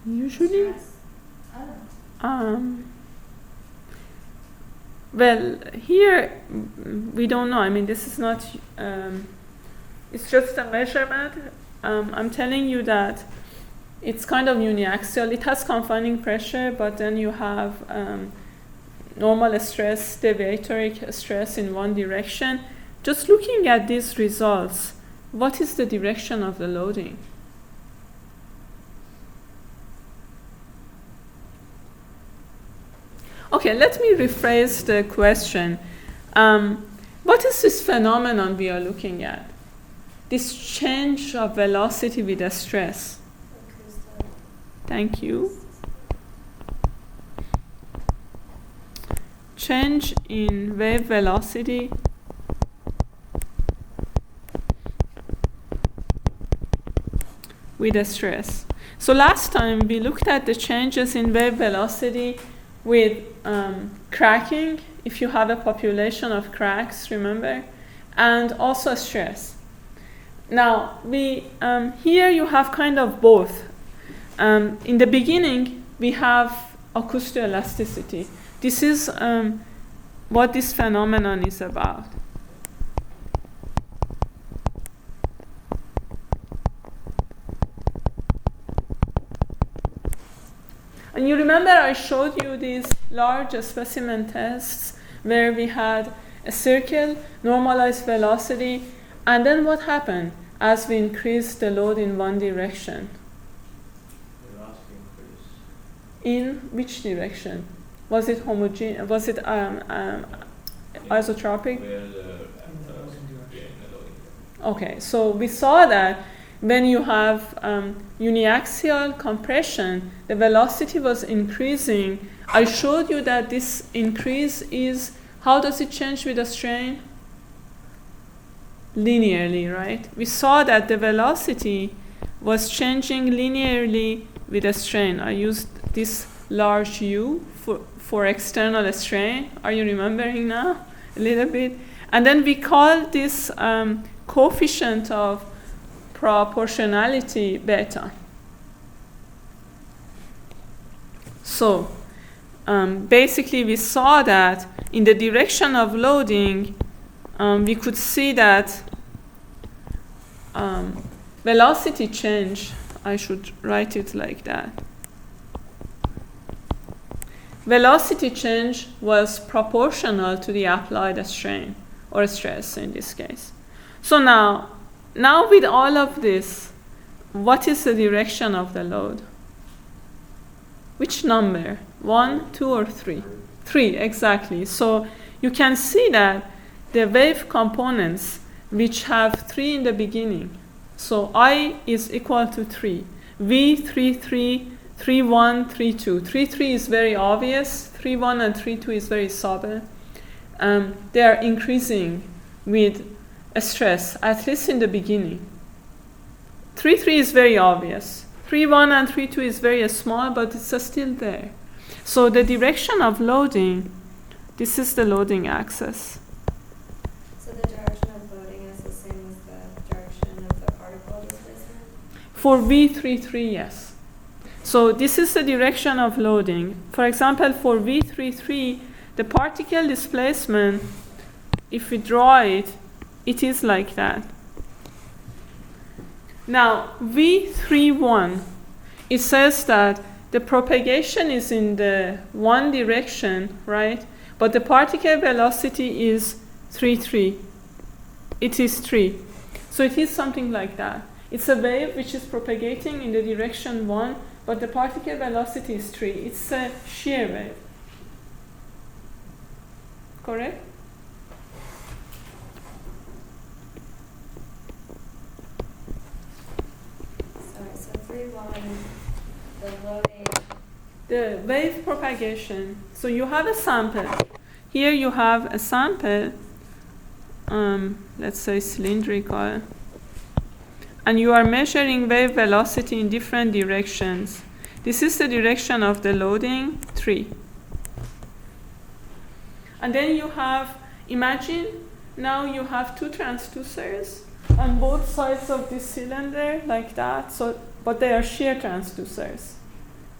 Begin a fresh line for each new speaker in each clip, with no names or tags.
Usually, well, here we don't know. I mean, this is not. It's just a measurement. I'm telling you that it's kind of uniaxial. It has confining pressure, but then you have normal stress, deviatory stress in one direction. Just looking at these results, what is the direction of the loading? Okay, let me rephrase the question. What is this phenomenon we are looking at? This change of velocity with the stress. Thank you. Change in wave velocity with the stress. So last time we looked at the changes in wave velocity with cracking, if you have a population of cracks, remember, and also stress. Now, here you have kind of both. In the beginning, we have acoustoelasticity. This is what this phenomenon is about. And you remember I showed you these large specimen tests where we had a circle, normalized velocity, and then what happened as we increased the load in one direction?
Velocity increase.
In which direction? Was it homogeneous? Was it isotropic? Okay, so we saw that when you have uniaxial compression, the velocity was increasing. I showed you that this increase is, how does it change with the strain? Linearly, right? We saw that the velocity was changing linearly with the strain. I used this large U for external strain. Are you remembering now? A little bit. And then we call this coefficient of proportionality beta. So basically we saw that in the direction of loading, we could see that velocity change, I should write it like that. Velocity change was proportional to the applied strain or stress in this case. So now with all of this, what is the direction of the load? Which number? 1, 2, or 3? 3, exactly. So you can see that the wave components which have 3 in the beginning, so I is equal to 3. V, 3, 3, 3, 1, 3, 2. 3, 3 is very obvious. 3, 1, and 3, 2 is very subtle. They are increasing with a stress, at least in the beginning. 3, 3 is very obvious. 3, 1, and 3, 2 is very small, but it's still there. So the direction of loading, this is the loading axis.
So the direction of loading is the same as the direction of the particle displacement?
For V33, yes. So this is the direction of loading. For example, for V33, the particle displacement, if we draw it, it is like that. Now, V31, it says that the propagation is in the one direction, right? But the particle velocity is 3. It is 3. So it is something like that. It's a wave which is propagating in the direction 1, but the particle velocity is 3. It's a shear wave. Correct?
Sorry, so 3, 1, the loading.
The wave propagation. So you have a sample. Here you have a sample, let's say cylindrical, and you are measuring wave velocity in different directions. This is the direction of the loading, 3. And then you have, imagine now you have 2 transducers on both sides of this cylinder like that, so, but they are shear transducers.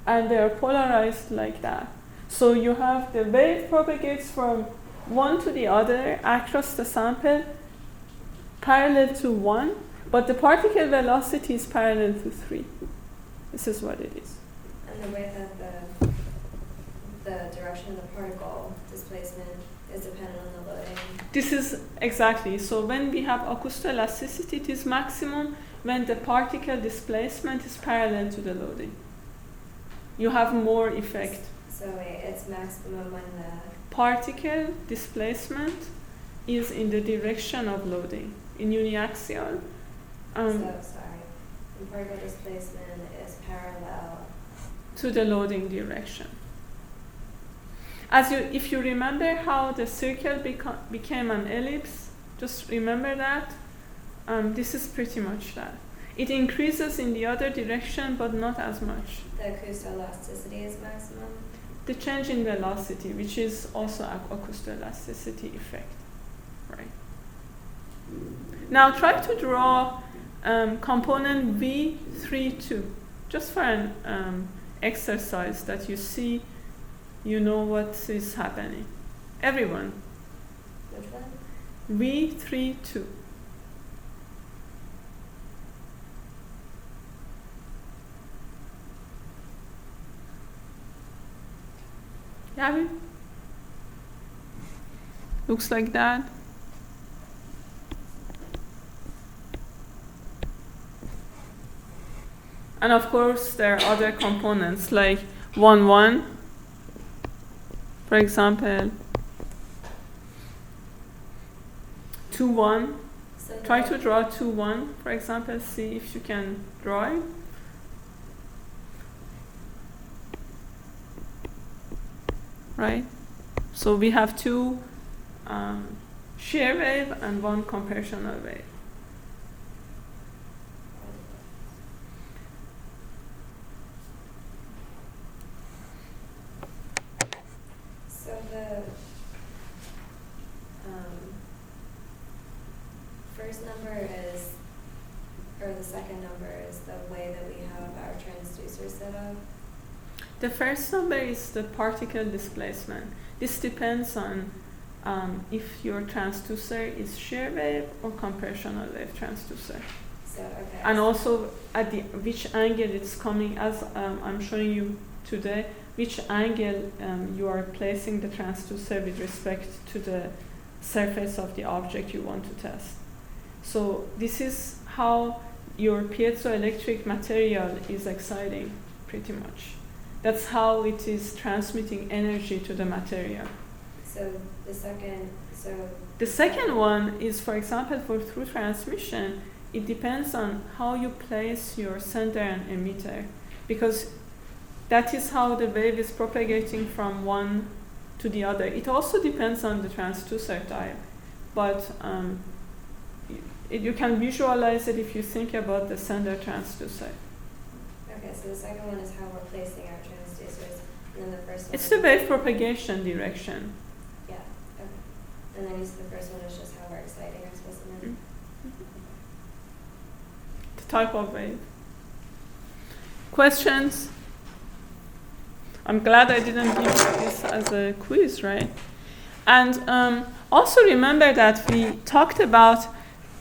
and they are polarized like that. So you have the wave propagates from one to the other across the sample parallel to 1, but the particle velocity is parallel to 3. This is what it is.
And the way that the direction of the particle displacement is dependent on the loading.
This is exactly. So when we have acoustoelasticity, it is maximum when the particle displacement is parallel to the loading. You have more effect.
So wait, it's maximum when the
Particle displacement is in the direction of loading. In uniaxial,
when particle displacement is parallel
to the loading direction. If you remember how the circle became an ellipse, just remember that. This is pretty much that. It increases in the other direction, but not as much.
the acoustoelasticity is maximum.
The change in velocity, which is also acoustoelasticity effect, right? Now try to draw component V32, just for an exercise that you see, you know what is happening. Everyone.
Which one?
V32. Yavi? Looks like that. And of course, there are other components like 1, 1, for example, 2, 1.
So
Try to draw 2, 1, for example. See if you can draw it. Right? So we have 2 shear wave and 1 compressional wave.
So the first number is, or the second number is the way that we have our transducer set up.
The first number is the particle displacement. This depends on if your transducer is shear wave or compressional wave transducer.
So, okay.
And also at which angle it's coming, as I'm showing you today, which angle you are placing the transducer with respect to the surface of the object you want to test. So this is how your piezoelectric material is exciting, pretty much. That's how it is transmitting energy to the material.
So
the second one is, for example, for through transmission, it depends on how you place your sender and emitter, because that is how the wave is propagating from one to the other. It also depends on the transducer type, but you can visualize it if you think about the sender transducer.
Okay, so the second one is how we're placing our transducers, and then the first one.
It's the wave propagation direction.
Yeah. Okay. And then you said the first one is just how we're exciting our specimen.
The type of wave. Questions? I'm glad I didn't give this as a quiz, right? And also remember that we talked about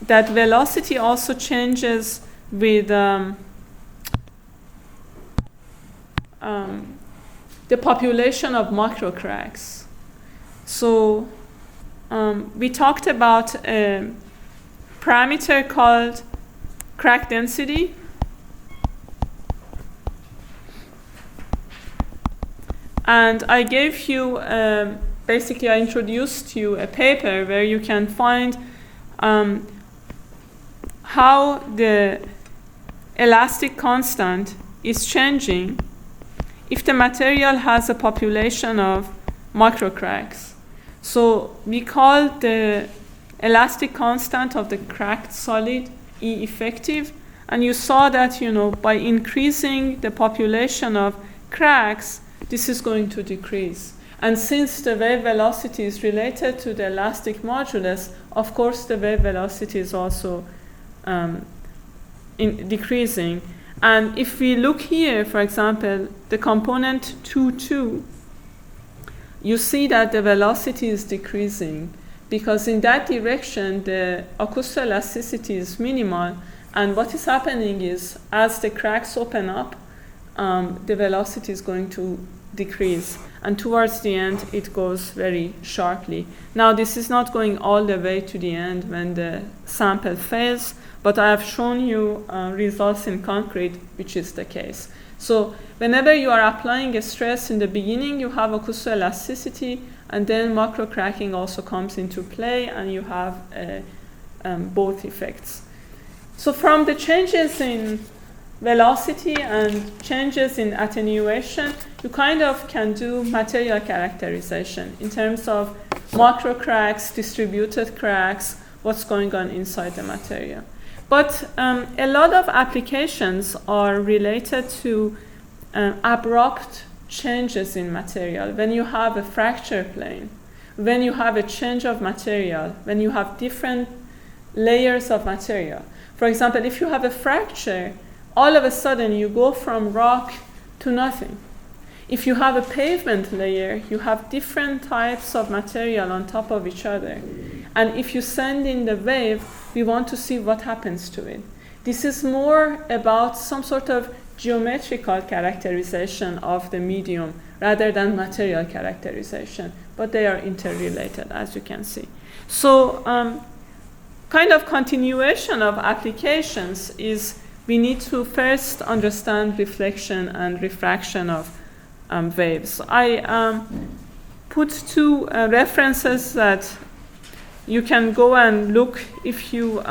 that velocity also changes with the population of macrocracks. So we talked about a parameter called crack density. And I gave you, basically I introduced you a paper where you can find how the elastic constant is changing if the material has a population of macrocracks. So we call the elastic constant of the cracked solid E effective, and you saw that, you know, by increasing the population of cracks, this is going to decrease. And since the wave velocity is related to the elastic modulus, of course the wave velocity is also decreasing. And if we look here, for example, the component 2, 2, you see that the velocity is decreasing because in that direction the acoustoelasticity is minimal, and what is happening is as the cracks open up, the velocity is going to decrease, and towards the end it goes very sharply. Now this is not going all the way to the end when the sample fails, but I have shown you results in concrete which is the case. So whenever you are applying a stress in the beginning, you have acoustoelasticity, and then macro cracking also comes into play, and you have both effects. So from the changes in velocity and changes in attenuation, you kind of can do material characterization in terms of macro cracks, distributed cracks, what's going on inside the material. But a lot of applications are related to abrupt changes in material. When you have a fracture plane, when you have a change of material, when you have different layers of material. For example, if you have a fracture, all of a sudden you go from rock to nothing. If you have a pavement layer, you have different types of material on top of each other. And if you send in the wave, we want to see what happens to it. This is more about some sort of geometrical characterization of the medium rather than material characterization, but they are interrelated, as you can see. So kind of continuation of applications is we need to first understand reflection and refraction of waves. I put two references that you can go and look if you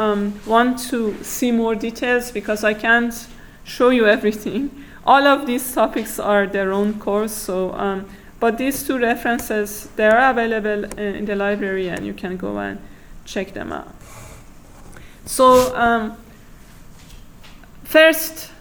want to see more details, because I can't show you everything. All of these topics are their own course, so but these two references, they are available in the library and you can go and check them out. So first,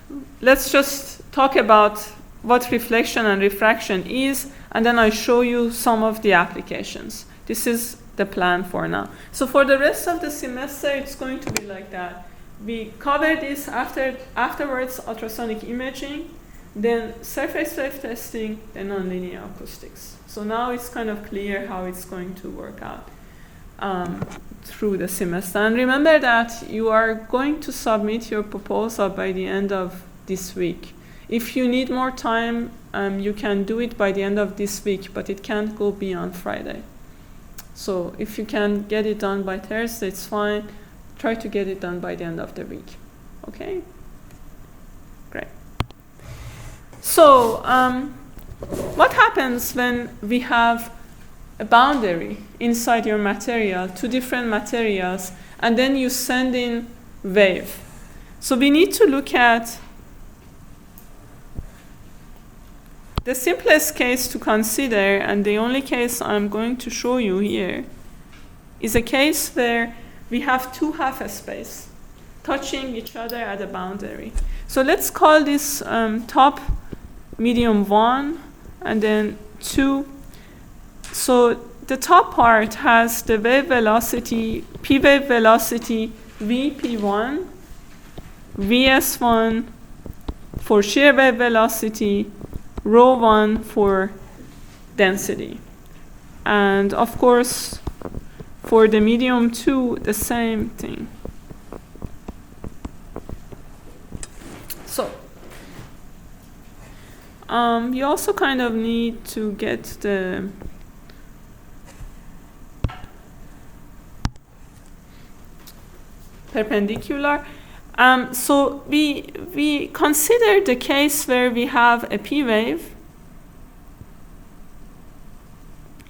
let's just talk about what reflection and refraction is, and then I show you some of the applications. This is the plan for now. So for the rest of the semester, it's going to be like that. We cover this afterwards, ultrasonic imaging, then surface wave testing, then nonlinear acoustics. So now it's kind of clear how it's going to work out through the semester. And remember that you are going to submit your proposal by the end of this week. If you need more time, you can do it by the end of this week, but it can't go beyond Friday. So if you can get it done by Thursday, it's fine. Try to get it done by the end of the week. Okay? Great. So what happens when we have a boundary inside your material, two different materials, and then you send in wave? So we need to look at the simplest case to consider, and the only case I'm going to show you here, is a case where we have two half space touching each other at a boundary. So let's call this top medium 1 and then 2. So the top part has the wave velocity, p wave velocity Vp1, Vs1 for shear wave velocity, ρ1 for density. And of course, for the medium 2, the same thing. So, you also kind of need to get the perpendicular. So we consider the case where we have a P wave,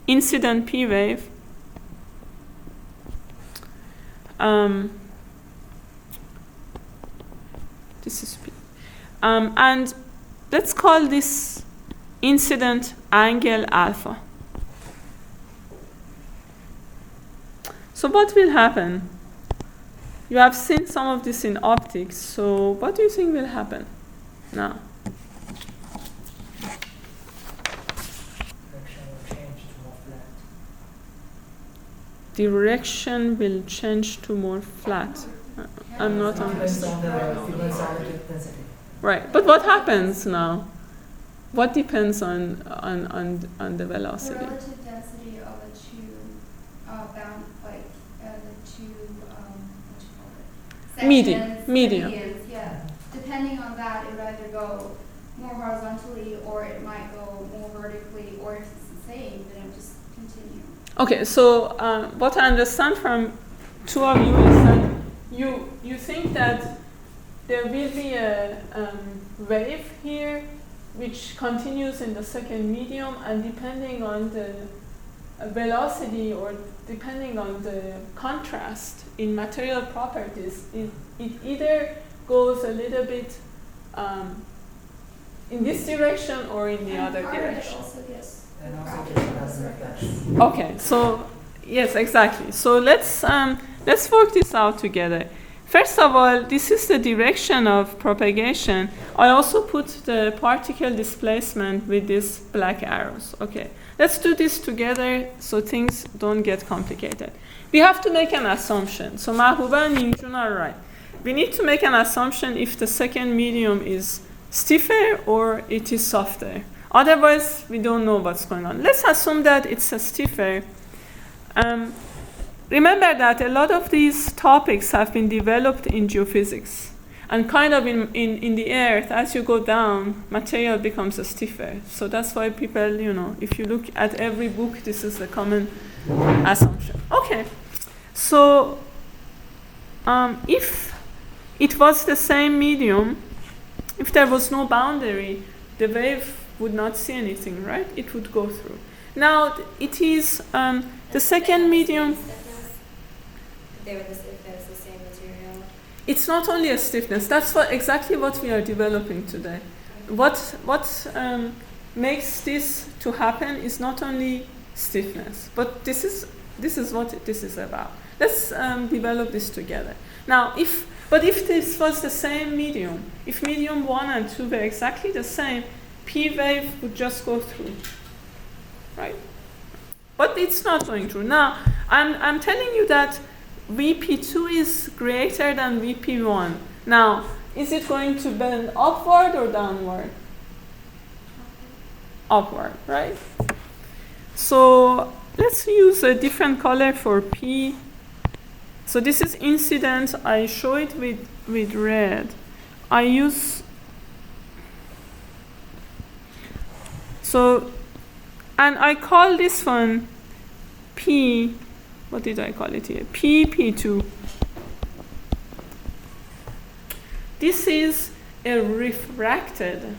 incident P wave, this is P, and let's call this incident angle alpha. So what will happen? You have seen some of this in optics, so what do you think will happen now? Direction will change to more flat. I'm not understanding.
Depends on the field solid density.
Right. But what happens now? What depends on the velocity?
The relative density of a tube bound, like the tube, what you call it?
Medium.
Medians, yeah. Depending on that, it would either go more horizontally, or it might go more vertically, or if it's the same, then it would just continue.
Okay, so what I understand from two of you is that you think that there will be a wave here which continues in the second medium, and depending on the velocity or depending on the contrast in material properties, it either goes a little bit in this direction or in the other direction.
And also just reflection.
Okay, so yes, exactly. So let's work this out together. First of all, this is the direction of propagation. I also put the particle displacement with these black arrows. Okay, let's do this together so things don't get complicated. We have to make an assumption. So Mahbuba and Mingjun are right. We need to make an assumption if the second medium is stiffer or it is softer. Otherwise, we don't know what's going on. Let's assume that it's a stiffer. Remember that a lot of these topics have been developed in geophysics. And kind of in the earth, as you go down, material becomes stiffer. So that's why people, if you look at every book, this is the common assumption. Okay, so if it was the same medium, if there was no boundary, the wave would not see anything, right? It would go through. Now, it is the second medium.
If there's the same material.
It's not only a stiffness. That's exactly what we are developing today. What makes this to happen is not only stiffness, but this is what this is about. Let's develop this together. Now, if this was the same medium, if medium 1 and 2 were exactly the same, P wave would just go through, right? But it's not going through. Now, I'm telling you that VP2 is greater than VP1. Now, is it going to bend upward or downward? Upward, right? So let's use a different color for P. So this is incident. I show it with red. And I call this one P. What did I call it here? PP2. This is a refracted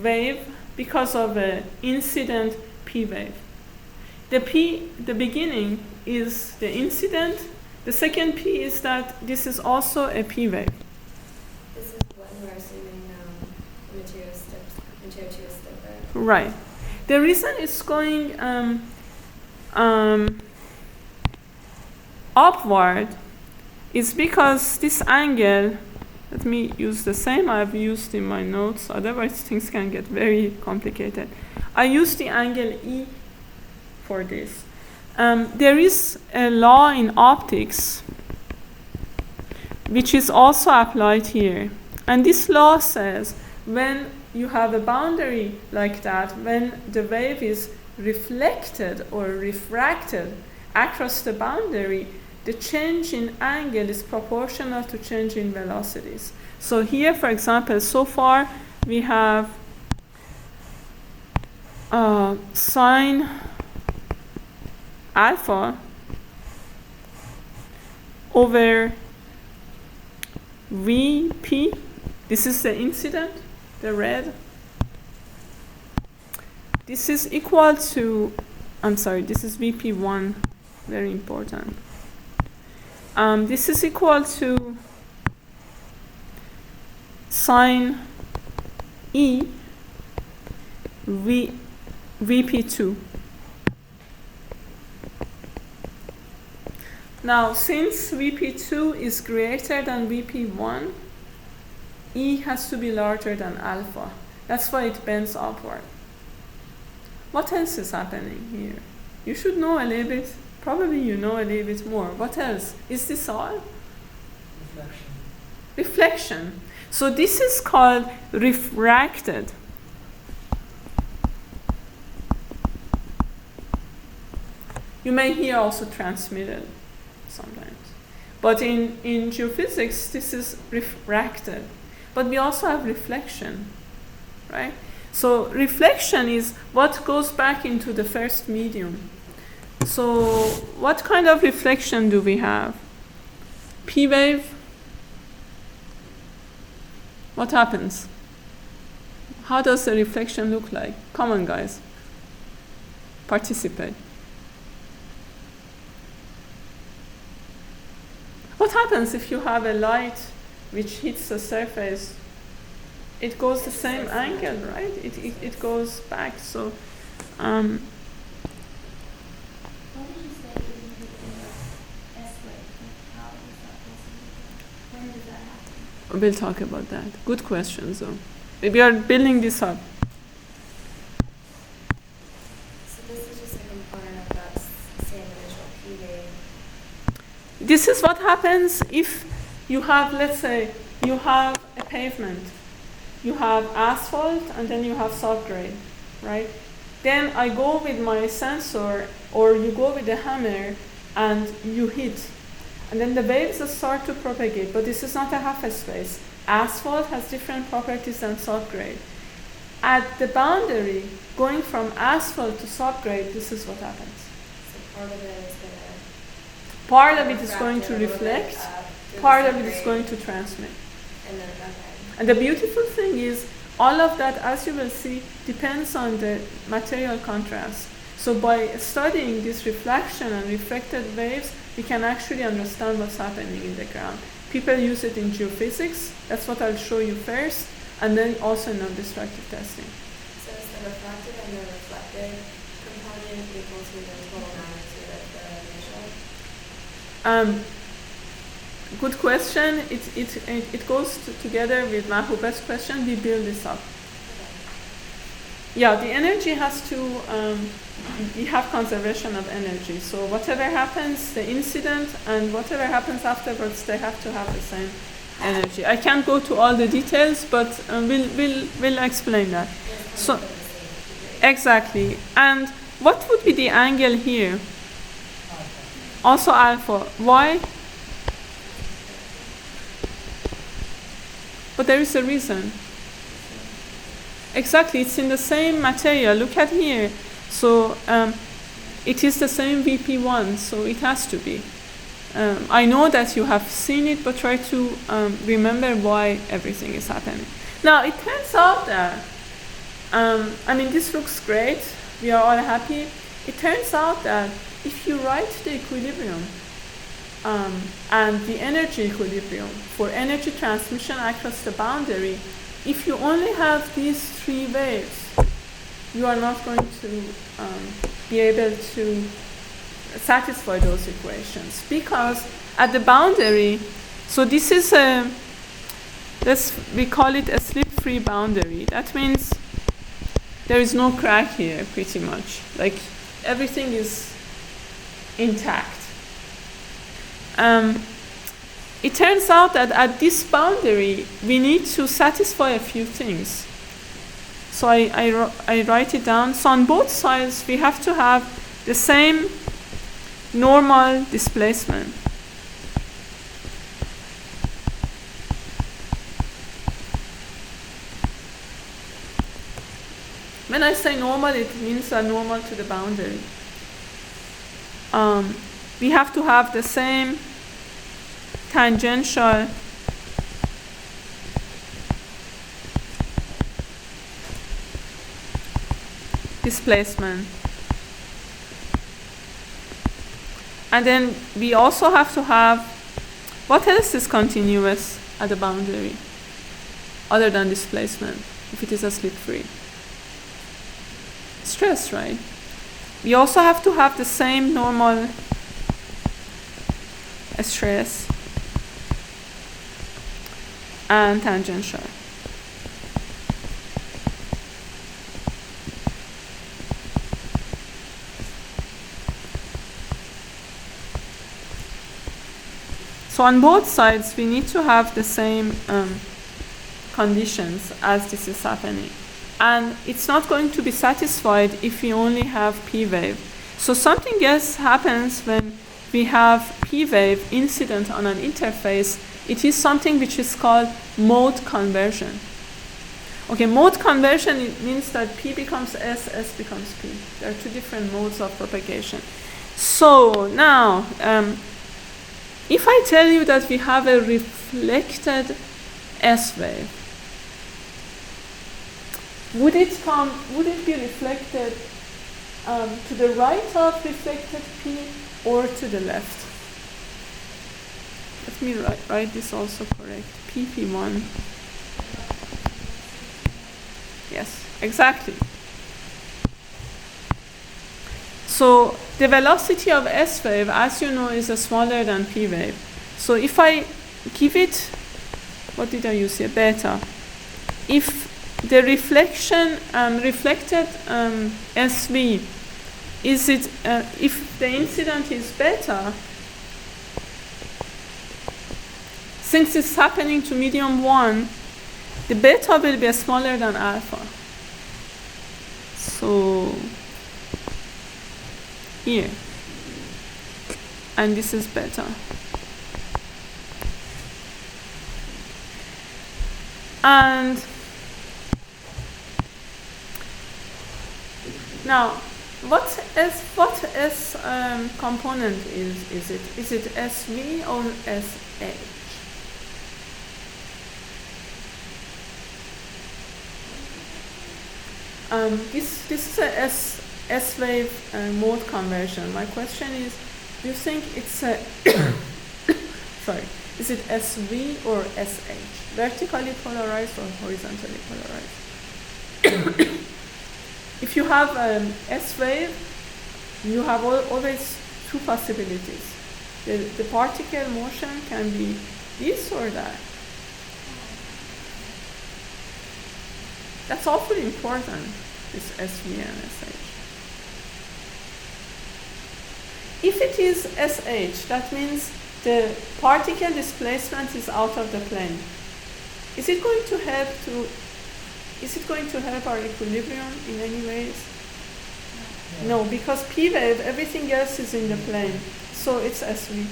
wave because of an incident P wave. The beginning is the incident. The second P is that this is also a P wave.
This is what we're assuming material 2 is stiffer.
Right. The reason it's going upward is because this angle, let me use the same I've used in my notes, otherwise things can get very complicated. I use the angle E for this. There is a law in optics which is also applied here. And this law says when you have a boundary like that, when the wave is reflected or refracted across the boundary, the change in angle is proportional to change in velocities. So here, for example, so far we have sine alpha over VP. This is the incident, the red. This is equal to, this is VP1, very important. This is equal to sine E VP2. Now, since VP2 is greater than VP1, E has to be larger than alpha. That's why it bends upward. What else is happening here? You should know a little bit. Probably you know a little bit more. What else? Is this all?
Reflection.
Reflection. So this is called refracted. You may hear also transmitted sometimes. But in geophysics, this is refracted. But we also have reflection, right? So reflection is what goes back into the first medium. So what kind of reflection do we have? P wave. What happens? How does the reflection look like? Come on, guys. Participate. What happens if you have a light which hits the surface? It goes the same angle, right? It goes back. So,
What did you say when you hit the S-wave? How is that possible? When does that happen?
we'll talk about that. Good question, though. We are building this up.
So this is just a component of that same initial P wave.
This is what happens if you have, let's say, you have a pavement. You have asphalt and then you have subgrade, right? Then I go with my sensor, or you go with the hammer and you hit. And then the waves start to propagate, but this is not a half space. Asphalt has different properties than subgrade. At the boundary, going from asphalt to subgrade, this is what happens.
So part of it is going to
Part of it is going to reflect, part of it is going to transmit.
And then, okay.
And the beautiful thing is, all of that, as you will see, depends on the material contrast. So by studying this reflection and reflected waves, we can actually understand what's happening in the ground. People use it in geophysics. That's what I'll show you first, and then also in non-destructive testing.
So is the refracted and the reflected component equal to the total magnitude of the initial?
Good question. It goes together with Mahbub's question. We build this up. Yeah, the energy has to, we have conservation of energy. So whatever happens, the incident and whatever happens afterwards, they have to have the same energy. I can't go to all the details, but we'll explain that. So exactly. And what would be the angle here? Also alpha. Why? But there is a reason. Exactly, it's in the same material. Look at here. So it is the same VP1, so it has to be. I know that you have seen it, but try to remember why everything is happening. Now, it turns out that, I mean, this looks great. We are all happy. It turns out that if you write the equilibrium and the energy equilibrium for energy transmission across the boundary, if you only have these three waves, you are not going to be able to satisfy those equations, because at the boundary, so this is we call it a slip-free boundary. That means there is no crack here, pretty much. Like everything is intact. It turns out that at this boundary, we need to satisfy a few things. So I write it down. So on both sides, we have to have the same normal displacement. When I say normal, it means normal to the boundary. We have to have the same tangential displacement. And then we also have to have, what else is continuous at the boundary other than displacement if it is a slip-free? Stress, right? We also have to have the same normal stress and tangential. So on both sides, we need to have the same conditions as this is happening. And it's not going to be satisfied if we only have P wave. So something else happens when we have P wave incident on an interface. It is something which is called mode conversion. Okay, mode conversion, it means that P becomes S, S becomes P. There are two different modes of propagation. So now, if I tell you that we have a reflected S wave, would it be reflected to the right of reflected P or to the left? Let me write this also correct. PP1. Yes, exactly. So the velocity of S wave, as you know, is smaller than P wave. So if I give it, what did I use here? Beta. If the reflected SV is it if the incident is beta, since it's happening to medium 1, the beta will be smaller than alpha. So here, and this is beta. And now, what S component is it? Is it SV or SH? This is a S wave mode conversion. My question is, do you think it's a sorry, is it SV or SH? Vertically polarized or horizontally polarized? If you have S wave, you have always two possibilities. The particle motion can be this or that. That's awfully important, this SV and SH. If it is SH, that means the particle displacement is out of the plane. Is it going to help our equilibrium in any ways? No, because P wave, everything else is in the plane, so it's SV.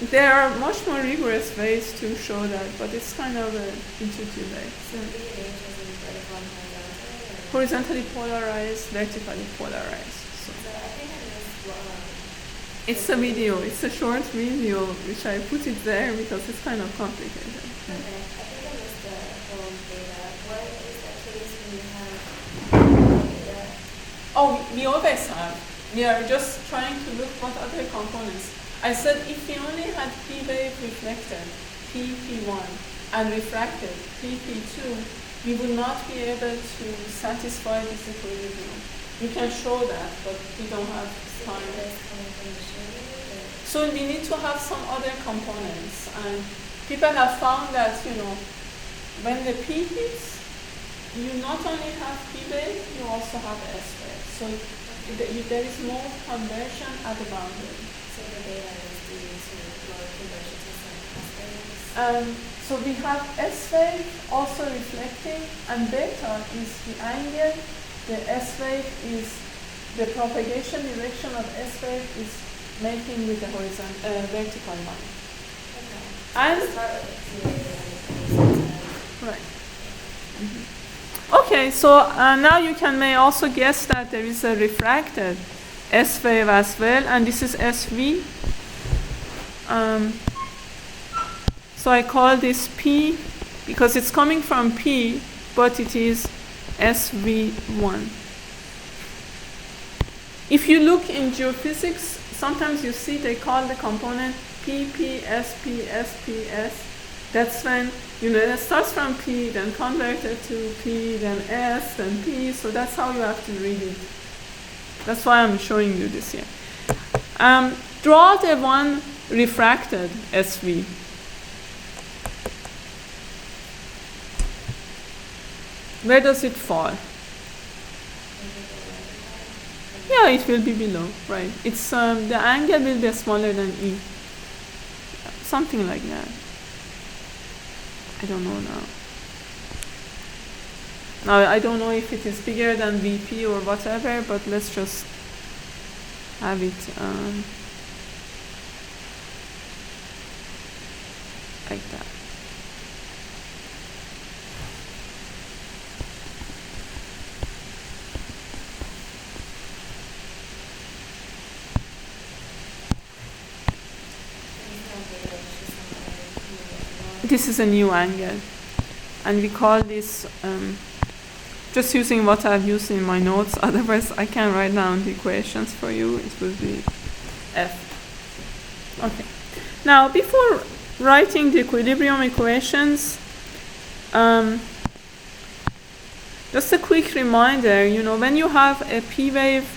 There are much more rigorous ways to show that, but it's kind of an intuitive way.
So VH is vertical and horizontal?
Horizontally polarized, vertically polarized. So
I think I missed
it's a video. It's a short video, which I put it there because it's kind of complicated.
Okay, I think I missed the whole data. What is the case when you have data?
Oh, we always have. We are just trying to look what other components. I said if we only had P wave reflected, PP1, and refracted, PP2, we would not be able to satisfy this equilibrium. We can show that, but we don't have time. So we need to have some other components. And people have found that, when the P hits, you not only have P wave, you also have S wave. So there is more conversion at the boundary.
So the data is due to lower conversion to some S waves?
So we have S wave also reflecting, and beta is the angle. The S wave is the propagation direction of S wave is making with the vertical line.
Okay.
And
Start with
right. Okay, so now you may also guess that there is a refracted S wave as well, and this is SV. So I call this P because it's coming from P, but it is SV1. If you look in geophysics, sometimes you see they call the component PP, SP, SPS. That's when, it starts from P, then converted to P, then S, then P. So that's how you have to read it. That's why I'm showing you this here. Draw the one refracted SV. Where does it fall? Yeah, it will be below, right? It's the angle will be smaller than E. Something like that. I don't know now. Now, I don't know if it is bigger than VP or whatever, but let's just have it like that. This is a new angle, and we call this, just using what I've used in my notes, otherwise I can write down the equations for you. It will be F. Okay. Now, before writing the equilibrium equations, just a quick reminder, you know, when you have a P-wave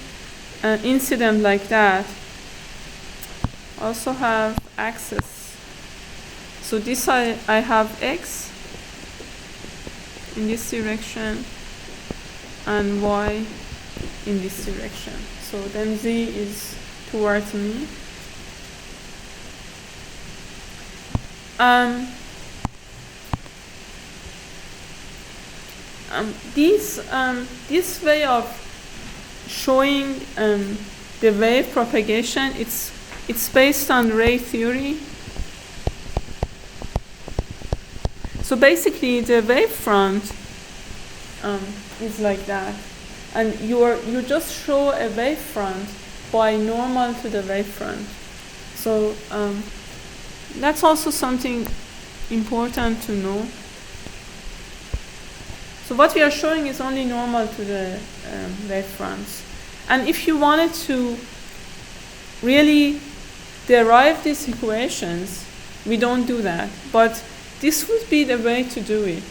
incident like that, also have axis. So this I have X in this direction and Y in this direction. So then Z is towards me. This way of showing the wave propagation, it's based on ray theory. So basically, the wavefront is like that, and you just show a wavefront by normal to the wavefront. So that's also something important to know. So what we are showing is only normal to the wavefronts. And if you wanted to really derive these equations, we don't do that. But this would be the way to do it.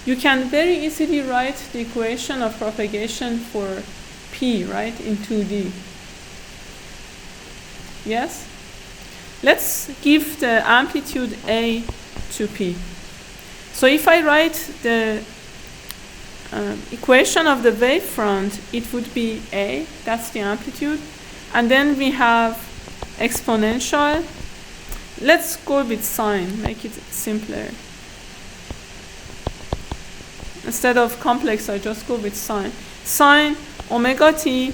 You can very easily write the equation of propagation for P, right, in 2D. Yes? Let's give the amplitude A to P. So if I write the equation of the wavefront, it would be A, that's the amplitude. And then we have exponential. Let's go with sine, make it simpler. Instead of complex, I just go with sine. Sine omega t.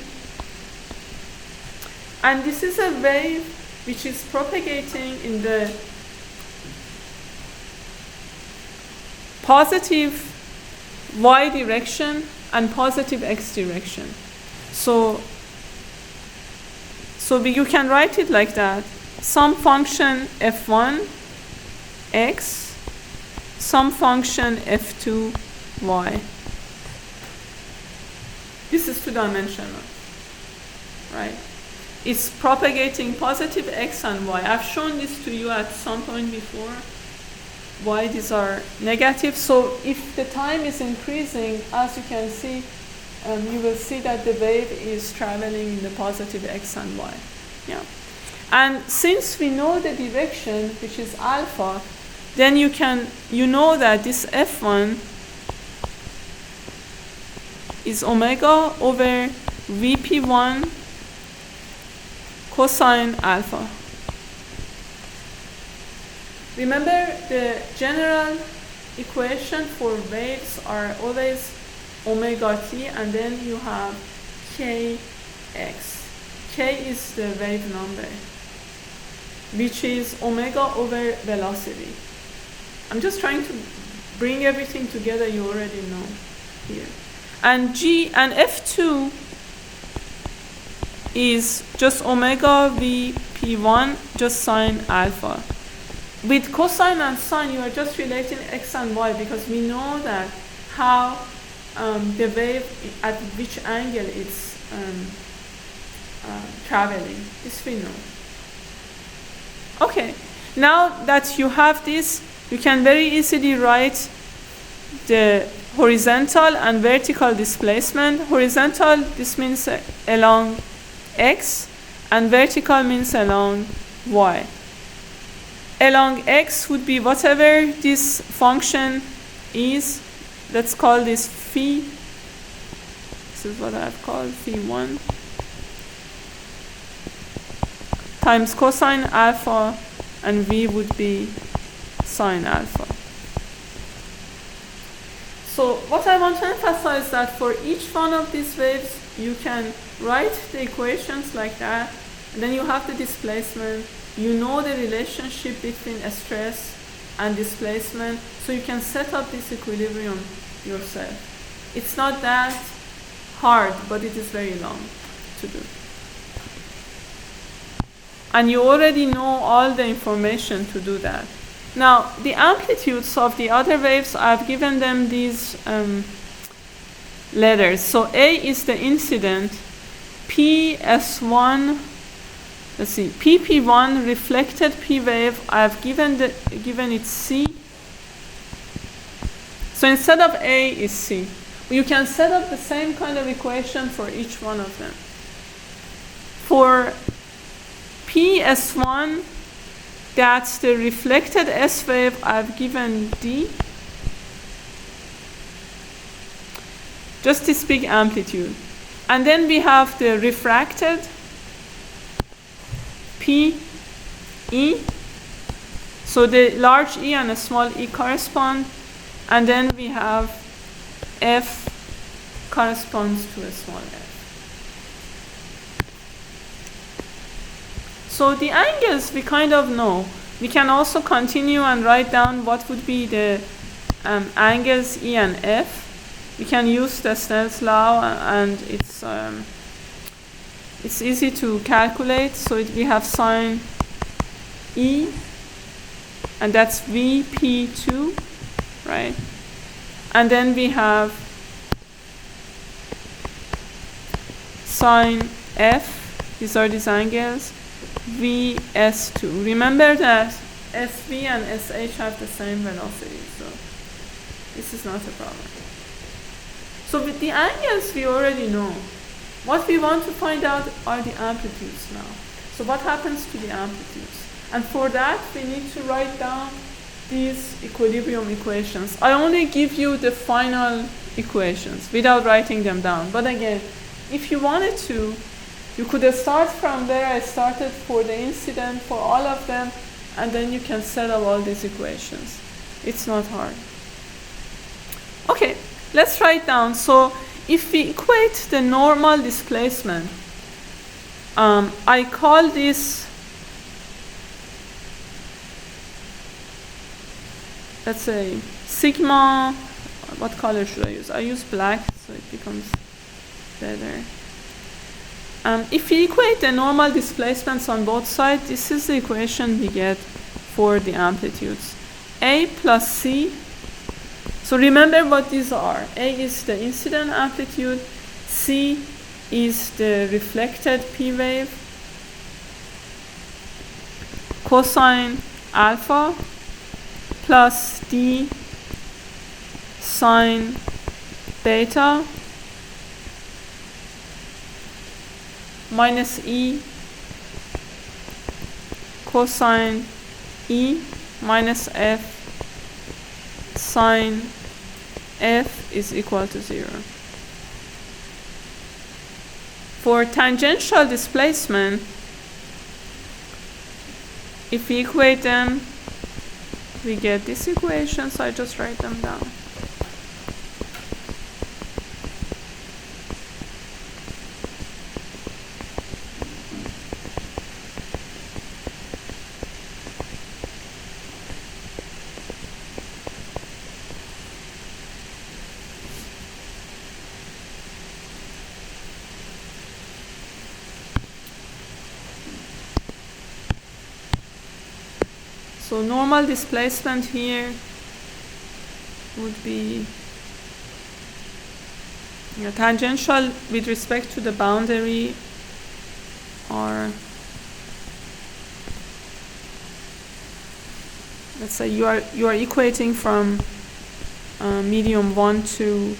And this is a wave which is propagating in the positive y direction and positive x direction. So you can write it like that. Some function f1 x, some function f2 y. This is two-dimensional, right? It's propagating positive x and y. I've shown this to you at some point before, why these are negative. So if the time is increasing, as you can see, you will see that the wave is traveling in the positive x and y. Yeah. And since we know the direction, which is alpha, then you know that this f1 is omega over Vp1 cosine alpha. Remember, the general equation for waves are always omega t, and then you have kx. K is the wave number, which is omega over velocity. I'm just trying to bring everything together, you already know here. And G and F2 is just omega Vp1, just sine alpha. With cosine and sine, you are just relating x and y, because we know that how the wave, at which angle it's traveling. This we know. Okay, now that you have this, you can very easily write the horizontal and vertical displacement. Horizontal, this means along x, and vertical means along y. Along x would be whatever this function is. Let's call this phi. This is what I've called phi1 times cosine alpha, and v would be sine alpha. So what I want to emphasize that for each one of these waves, you can write the equations like that, and then you have the displacement. You know the relationship between stress and displacement, so you can set up this equilibrium yourself. It's not that hard, but it is very long to do. And you already know all the information to do that. Now, the amplitudes of the other waves, I've given them these letters. So A is the incident, PS1, let's see, PP1 reflected P wave, I've given it C. So instead of A is C. You can set up the same kind of equation for each one of them. For PS1, that's the reflected S wave, I've given D. Just this big amplitude. And then we have the refracted P, E. So the large E and a small e correspond. And then we have F corresponds to a small f. So the angles we kind of know. We can also continue and write down what would be the angles E and F. We can use the Snell's law, and it's easy to calculate. So we have sine E, and that's VP2, right? And then we have sine F, these are these angles, VS2. Remember that SV and SH have the same velocity, so this is not a problem. So with the angles we already know. What we want to find out are the amplitudes now. So what happens to the amplitudes? And for that we need to write down these equilibrium equations. I only give you the final equations without writing them down. But again, if you wanted to, you could start from where I started for the incident, for all of them, and then you can set up all these equations. It's not hard. Okay, let's write down. So if we equate the normal displacement, I call this, let's say, sigma, what color should I use? I use black, so it becomes better. If we equate the normal displacements on both sides, this is the equation we get for the amplitudes. A plus C. So remember what these are. A is the incident amplitude. C is the reflected P wave. Cosine alpha plus D sine beta minus E cosine E minus F sine F is equal to 0. For tangential displacement, if we equate them, we get this equation, so I just write them down. So normal displacement here would be tangential with respect to the boundary, or let's say you are equating from medium 1 to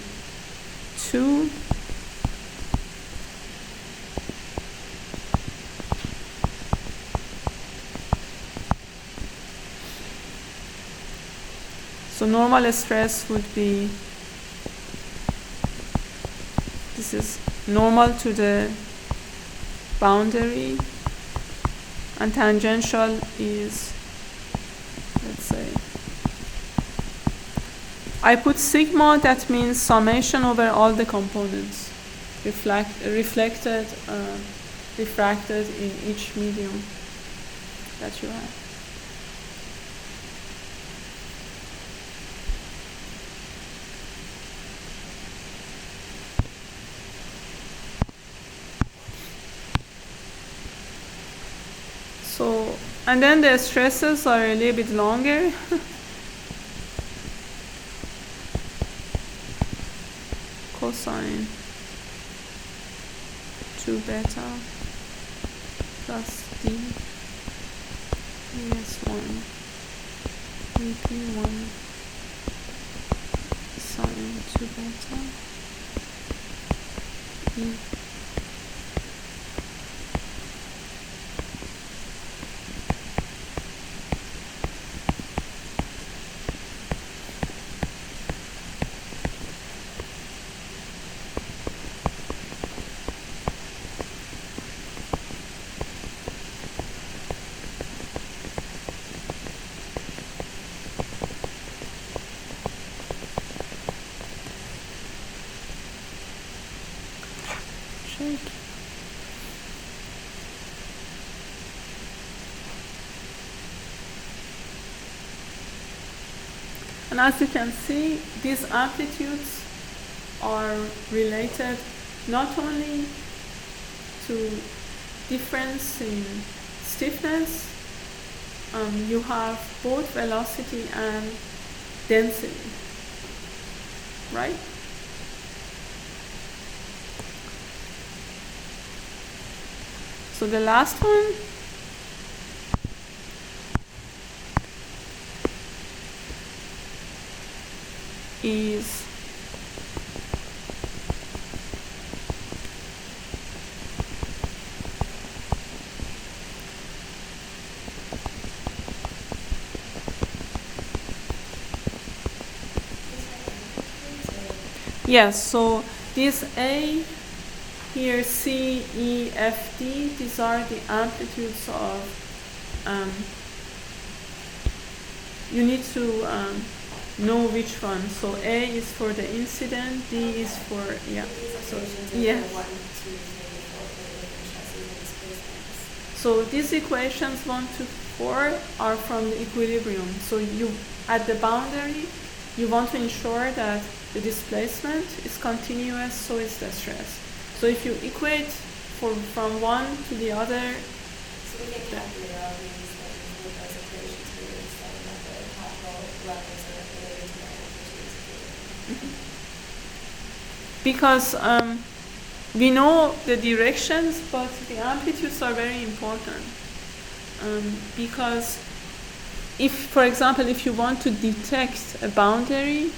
2. So normal stress would be, this is normal to the boundary, and tangential is, let's say, I put sigma, that means summation over all the components reflected, refracted in each medium that you have. So, and then the stresses are a little bit longer. Cosine 2 beta plus d es1 vp1 sine 2 beta e. And as you can see, these amplitudes are related not only to difference in stiffness, you have both velocity and density, right? So the last one is yes, so this A here, C, E, F, D, these are the amplitudes of, you need to know which one. So A is for the incident, D is for, yeah. So, yeah. So these equations 1 to 4 are from the equilibrium. So you, at the boundary, you want to ensure that the displacement is continuous, so is the stress. So if you equate from one to the other,
so we can calculate all these with those equations we were studying that the possible levels are related to the amplitudes.
because we know the directions, but the amplitudes are very important. Because if, for example, if you want to detect a boundary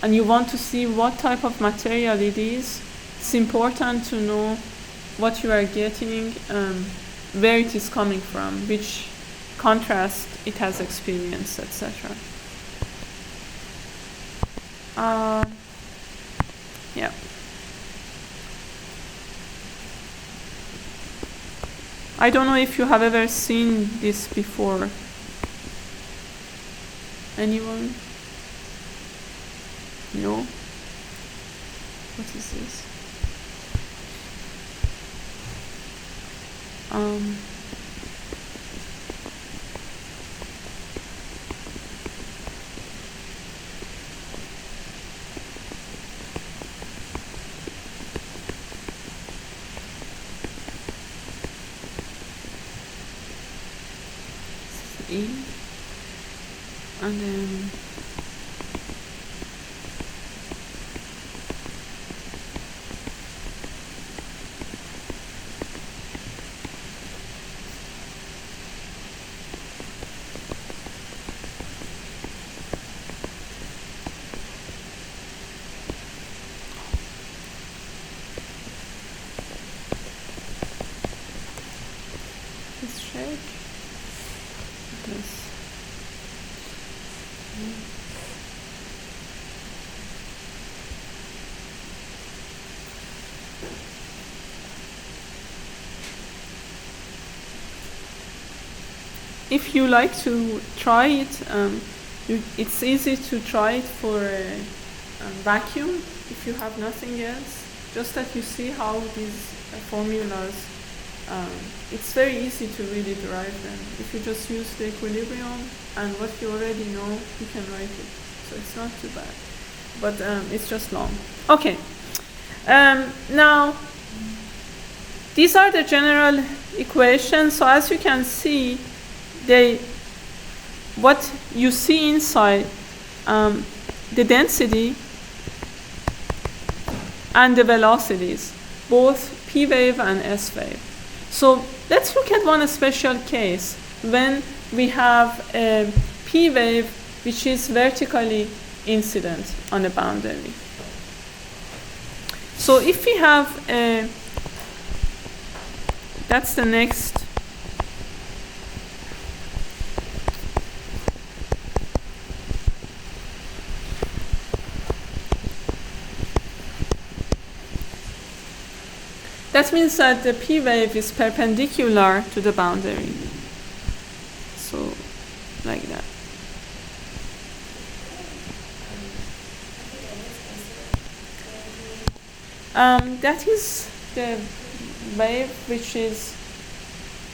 and you want to see what type of material it is, it's important to know what you are getting, where it is coming from, which contrast it has experienced, etc. Yeah. I don't know if you have ever seen this before. Anyone? No? What is this? E, and then let's check this. If you like to try it, It's easy to try it for a vacuum if you have nothing else. Just that you see how these formulas, it's very easy to really derive them. If you just use the equilibrium and what you already know, you can write it. So it's not too bad. But it's just long. Okay. Now, these are the general equations. So as you can see, what you see inside the density and the velocities, both P wave and S wave. So let's look at one special case when we have a P wave which is vertically incident on a boundary. So if we have that's the next. That means that the P wave is perpendicular to the boundary. So, like that. That is the wave which is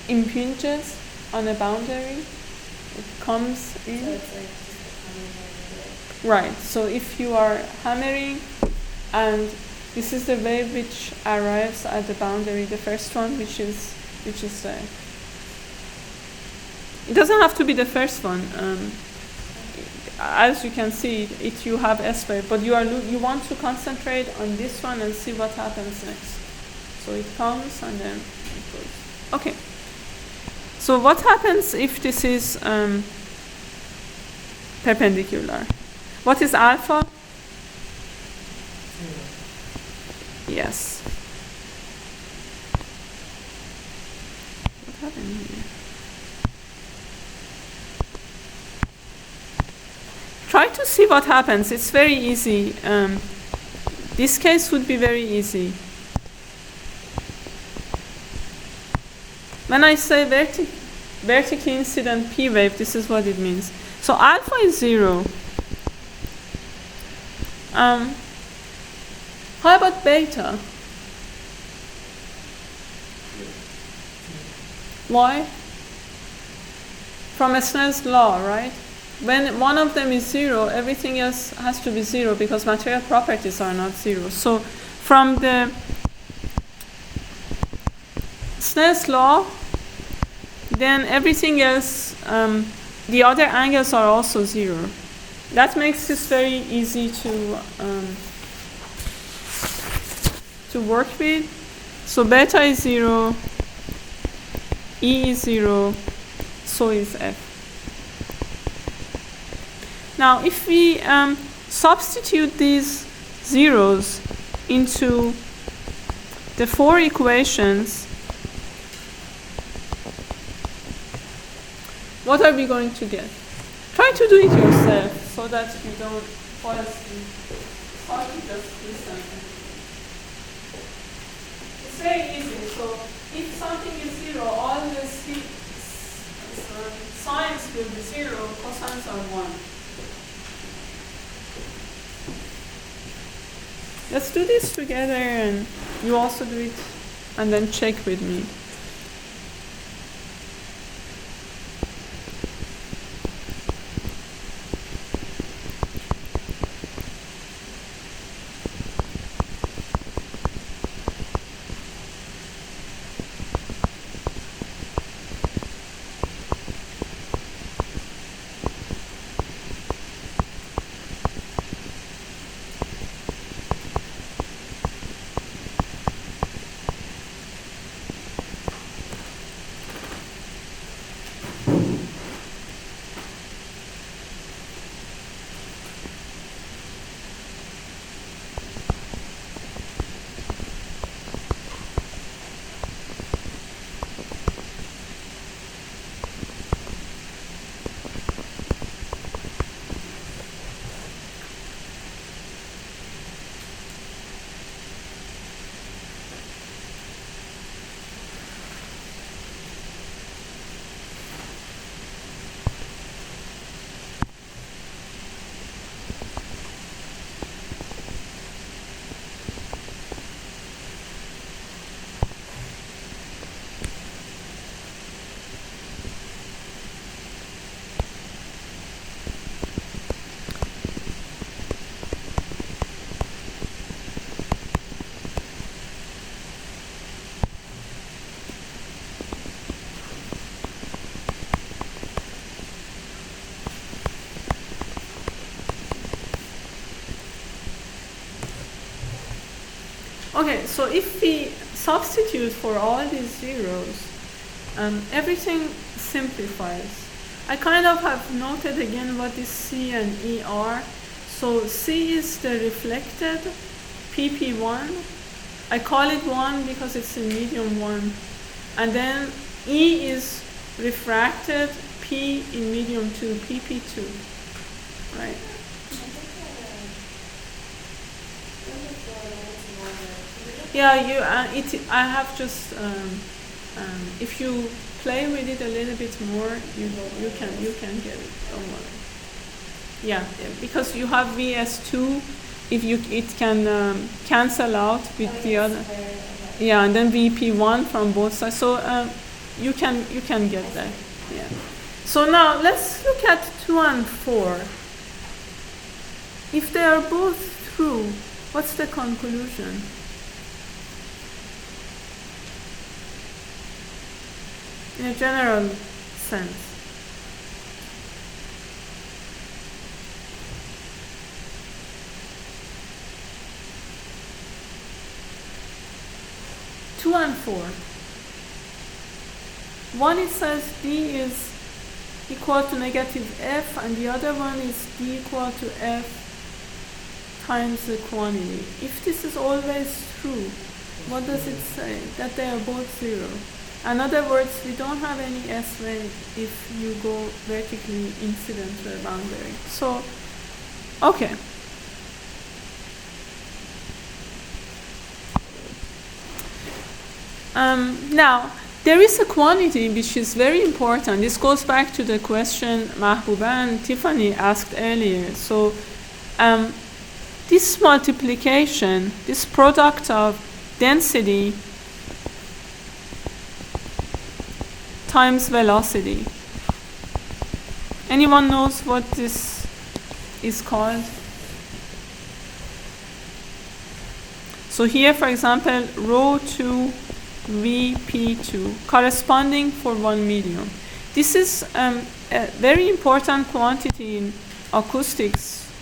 impinges on a boundary. It comes in.
So it's like just a common
Right. So if you are hammering, and this is the wave which arrives at the boundary, the first one, which is there. It doesn't have to be the first one. As you can see, you have S wave, but you want to concentrate on this one and see what happens next. So it comes and then it goes. Okay. So what happens if this is perpendicular? What is alpha?
0.
Yes. What happened here? Try to see what happens. It's very easy. This case would be very easy. When I say vertically incident P wave, this is what it means. So alpha is 0. How about beta? Why? From Snell's law, right? When one of them is 0, everything else has to be 0 because material properties are not 0. So from the Snell's law, then everything else, the other angles are also 0. That makes this very easy to work with. So beta is 0, E is 0, so is F. Now if we substitute these zeros into the 4 equations, what are we going to get? Try to do it yourself so that you don't fall asleep. Start to just listen. It's very easy. So if something is 0, all the sines will be 0, cosines are 1. Let's do this together, and you also do it, and then check with me. Okay, so if we substitute for all these zeros, everything simplifies. I kind of have noted again what is C and E are. So C is the reflected PP1. I call it 1 because it's in medium 1. And then E is refracted P in medium 2, PP2. Right? Yeah, I have just if you play with it a little bit more, you can get it. Don't worry. Yeah, because you have VS2, it can cancel out with the other. Yeah, and then VP1 from both sides. So you can get that. Yeah. So now let's look at 2 and 4. If they are both true, what's the conclusion? In a general sense. Two and 4. One it says D is equal to negative F, and the other one is D equal to F times the quantity. If this is always true, what does it say? That they are both 0. In other words, we don't have any S wave if you go vertically incident to a boundary. So, okay. Now, there is a quantity which is very important. This goes back to the question Mahbouba and Tiffany asked earlier. So, this multiplication, this product of density times velocity. Anyone knows what this is called? So here, for example, rho 2 VP2 corresponding for 1 medium. This is a very important quantity in acoustics,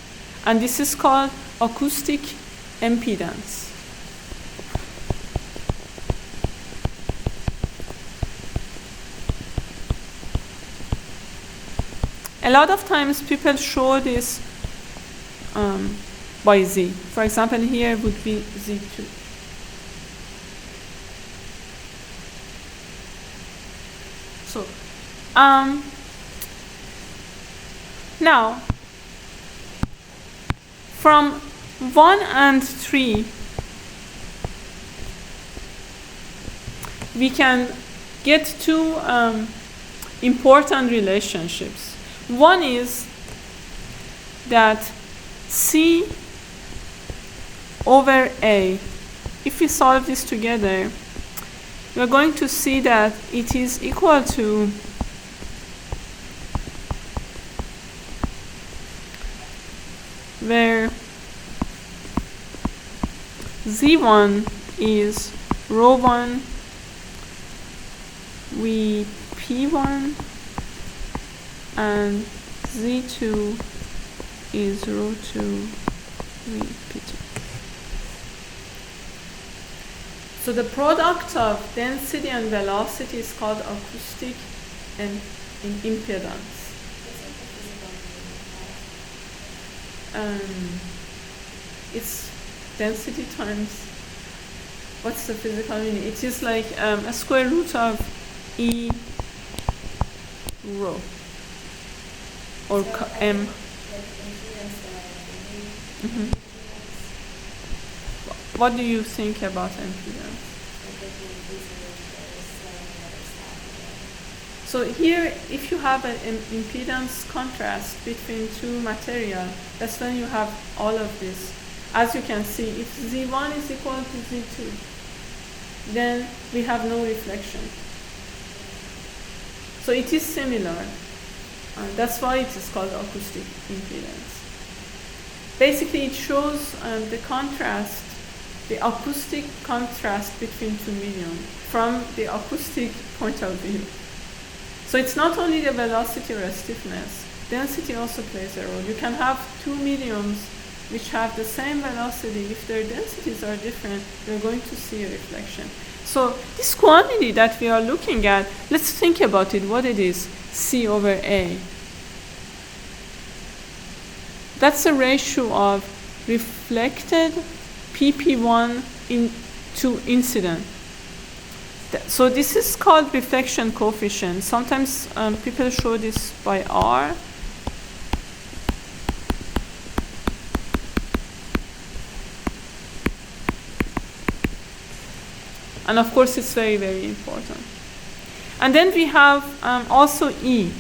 and this is called acoustic impedance. A lot of times people show this by Z. For example, here would be Z2. So, now, from 1 and 3, we can get 2 important relationships. One is that C over A, if we solve this together, we're going to see that it is equal to where Z1 is rho 1 P1 and Z2 is rho 2 P2. So the product of density and velocity is called acoustic and impedance. It's density times, what's the physical meaning? It is like a square root of E rho or M. Mm-hmm. What do you think about impedance? So here, if you have an impedance contrast between two material, that's when you have all of this. As you can see, if Z1 is equal to Z2, then we have no reflection. So it is similar. That's why it is called acoustic impedance. Basically, it shows the contrast, the acoustic contrast between two medium from the acoustic point of view. So it's not only the velocity or stiffness, density also plays a role. You can have two mediums which have the same velocity, if their densities are different, you're going to see a reflection. So this quantity that we are looking at, let's think about it, what it is, C over A. That's the ratio of reflected PP1 to incident. So this is called reflection coefficient. Sometimes people show this by R. And of course, it's very, very important. And then we have also E.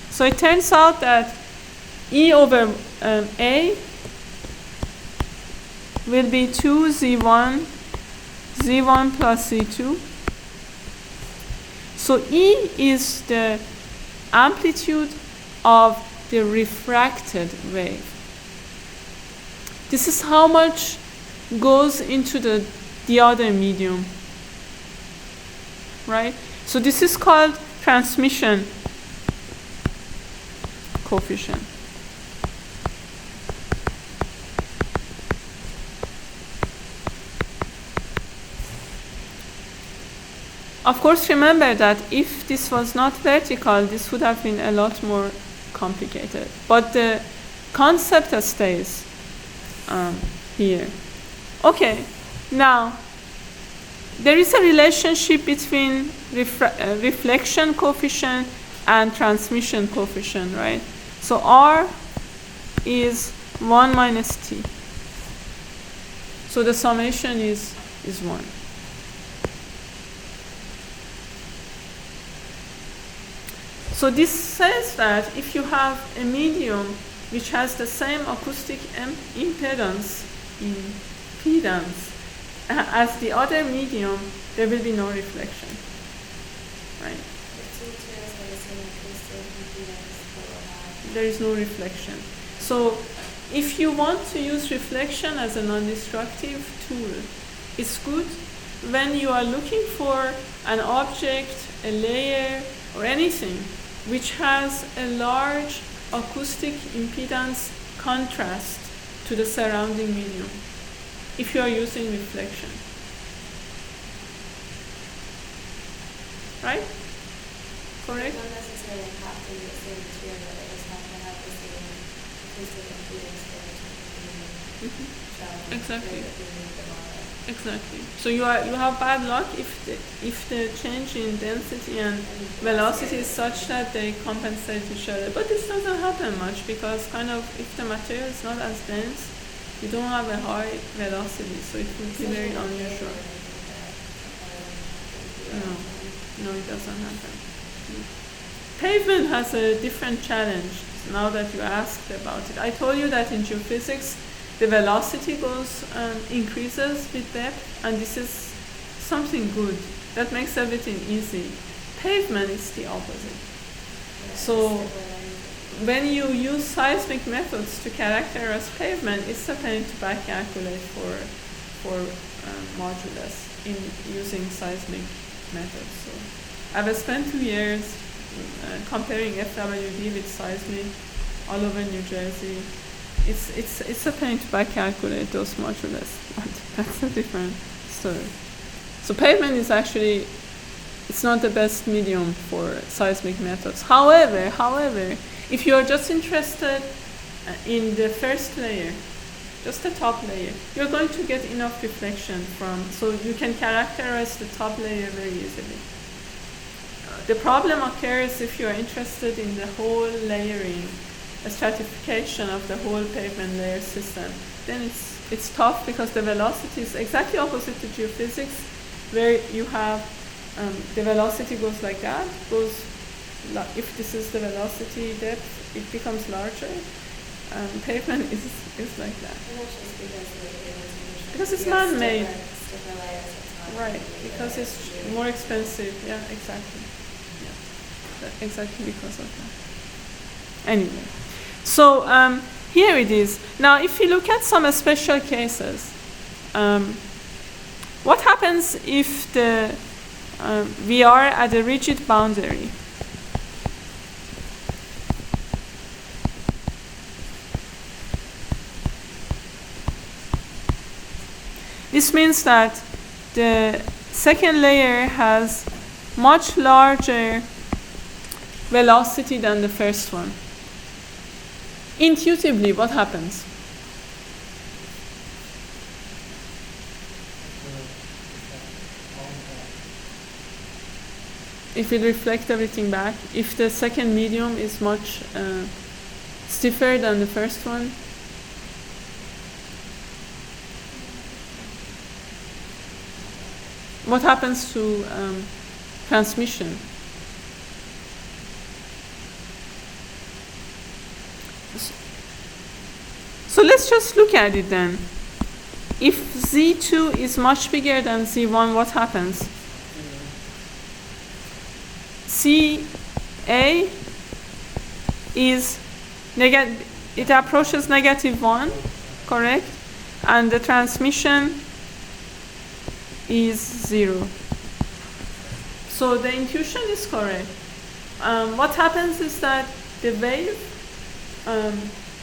So it turns out that E over A will be 2Z1, Z1 plus Z2. So E is the amplitude of the refracted wave. This is how much goes into the other medium, right? So this is called transmission coefficient. Of course, remember that if this was not vertical, this would have been a lot more complicated. But the concept stays here. Okay, now there is a relationship between reflection coefficient and transmission coefficient, right? So R is 1 minus T. So the summation is 1. So this says that if you have a medium which has the same acoustic impedance as the other medium, there will be no reflection, right? There is no reflection. So if you want to use reflection as a non-destructive tool, it's good when you are looking for an object, a layer, or anything which has a large acoustic impedance contrast to the surrounding medium, if you are using reflection. Right? Correct?
Not necessarily have to be the same material, it just have to have the same acoustic impedance for it to
Exactly. Exactly. So you have bad luck if the change in density and velocity is such that they compensate each other. But this doesn't happen much because kind of if the material is not as dense, you don't have a high velocity, so it would be very unusual. No, it doesn't happen. Pavement has a different challenge now that you asked about it. I told you that in geophysics, the velocity increases with depth, and this is something good. That makes everything easy. Pavement is the opposite. So when you use seismic methods to characterize pavement, it's a pain to back calculate for modulus in using seismic methods. So I've spent 2 years comparing FWD with seismic all over New Jersey. It's a pain to back calculate those modulus, but that's a different story. So pavement is actually, it's not the best medium for seismic methods. However, if you are just interested in the first layer, just the top layer, you're going to get enough reflection so you can characterize the top layer very easily. The problem occurs if you are interested in the whole layering, a stratification of the whole pavement layer system. Then it's tough because the velocity is exactly opposite to geophysics, where you have the velocity goes like that, if this is the velocity depth, it becomes larger. Pavement is like that.
And that's just
because it's man-made.
Different layers, it's not
Right,
really
because
the
it's
material.
more expensive. Yeah, exactly. Yeah. Exactly because of that. Anyway, so here it is. Now, if you look at some special cases, what happens if we are at a rigid boundary? This means that the second layer has much larger velocity than the first one. Intuitively, what happens? If it reflects everything back, if the second medium is much stiffer than the first one, what happens to transmission? So let's just look at it then. If Z2 is much bigger than Z1, what happens? CA is it approaches -1, correct? And the transmission is 0. So the intuition is correct. What happens is that the wave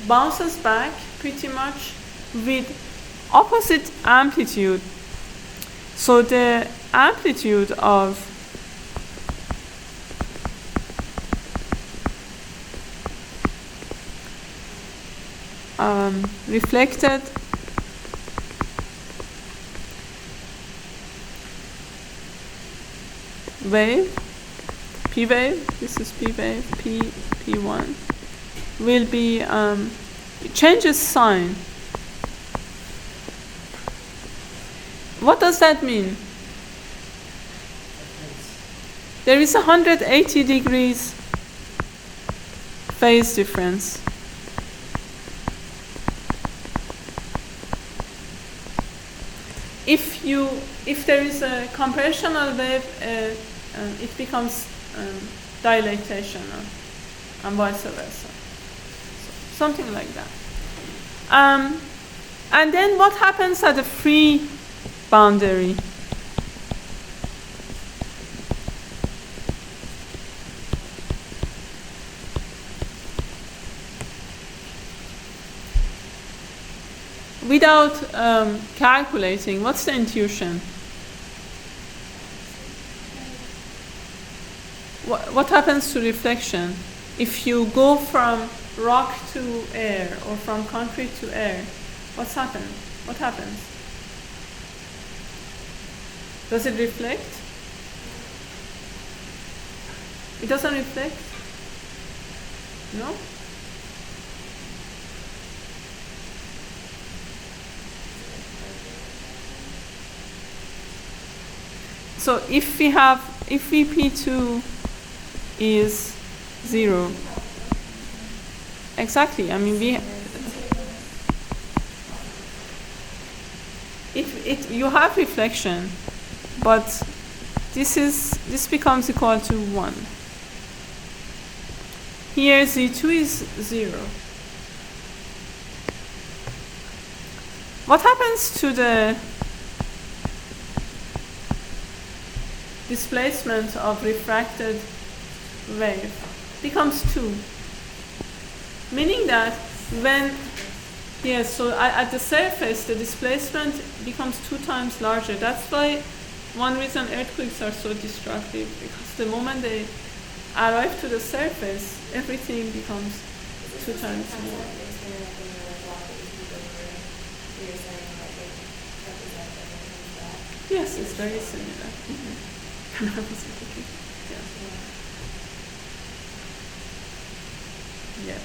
bounces back pretty much with opposite amplitude. So the amplitude of reflected wave, P wave, this is P wave, P1, will be, it changes sign. What does that mean? There is 180 degrees phase difference. If there is a compressional wave, it becomes dilatation, and vice versa. So, something like that. And then what happens at the free boundary? Without calculating, what's the intuition? What happens to reflection? If you go from rock to air or from concrete to air, what's happened? What happens? Does it reflect? It doesn't reflect? No? So if Vp2 is 0, exactly. I mean, you have reflection, but this becomes equal to 1. Here Z2 is 0. What happens to the displacement of refracted wave? Becomes 2. Meaning that when, yes, so at the surface, the displacement becomes 2 times larger. That's why one reason earthquakes are so destructive, because the moment they arrive to the surface, everything becomes 2 times more. Yes, it's very similar. Yes.